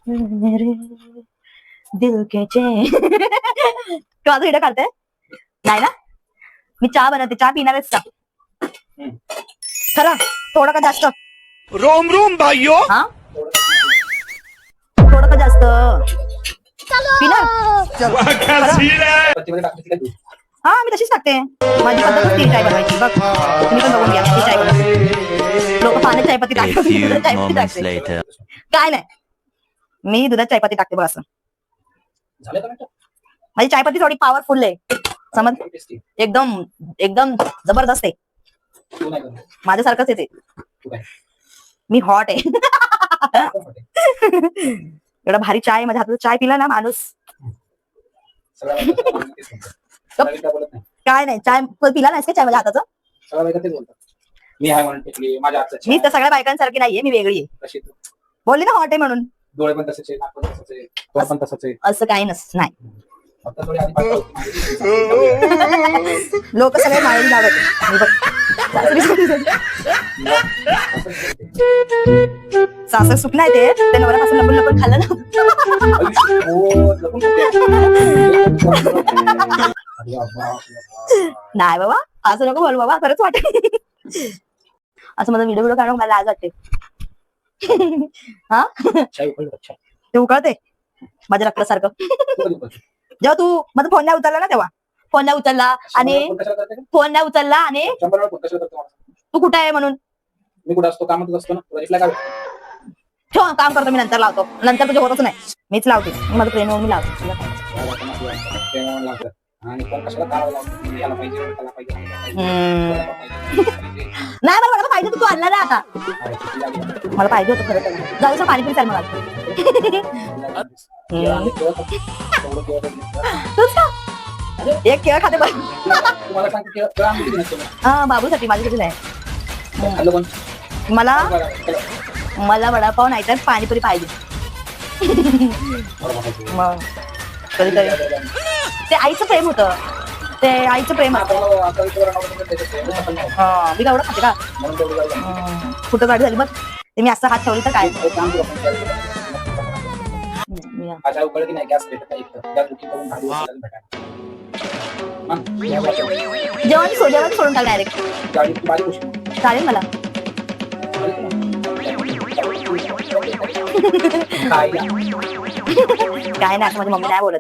मेरे दिल के चैन तू अजून व्हिडिओ काढते नाही ना. मी चहा बनवते. चहा पिणार आहेस का खरं थोडं का जास्त. रोम रोम भाइयों. हा थोडं का जास्त पिणार. हा मी तशीच टाकते. माझी पद्धतच ती चाय बनवायची बघ. तुम्ही पण बघून घ्या ती चाय बनवते. लोक पाण्यात चायपत्ती टाकते. काय नाही मी दुधात चायपत्ती टाकते बघ असं. माझी चायपत्ती थोडी पॉवरफुल आहे समज. एकदम एकदम जबरदस्त आहे. माझ्यासारखंच आहे ते. मी हॉट आहे. एवढा भारी चाय माझ्या हातात चाय पिला ना माणूस. काय नाही चाय पिला नाहीस का चाय माझ्या हाताचं. मी तर सगळ्या बायकांसारखी नाहीये. मी वेगळी आहे. बोलली ना हॉट आहे म्हणून. डोळे पण तसेच आहे, नाक पण तसंच आहे, तोंड पण तसंच आहे. असं काही नाही. फक्त थोडी आधी पातळ लोक सगळे माळी लावत. सासर सुकलाय ते नवऱ्यापासून लपून लपून खाल्लं नाही बाबा असं नको बोल बाबा. खरंच वाटत असं माझा व्हिडिओ काढून मला लाज वाटते. हा ते उकळते माझ्या रक्तासारखं. जेव्हा तू माझा फोन नाही उचलला ना तेव्हा. फोन नाही उचलला आणि तू कुठे आहे म्हणून. मी कुठे असतो कामातच असतो ना. ठेव काम करतो मी नंतर लावतो. नंतर तुझं होतच नाही मीच लावते. माझं प्रेम मी लावतो. नाही मला पाहिजे तू आणला ना आता. मला पाहिजे होतं खरं. जाऊ पाणी पिली चाल मला. एक केळ खाते हा बाबूसाठी माझ्यासाठी नाही. मला वडापाव नाही तर पाणीपुरी पाहिजे. मग कधीतरी ते आईचं प्रेम होतं. ते आईचं प्रेम असतं. मी एवढं खाते का कुठं गाडी झाली बघ. ते मी असं हात ठेवली तर काय. जेवण सोडून टाक डायरेक्ट. चालेल मला. काय नाही असं माझी मम्मी नाही बोलत.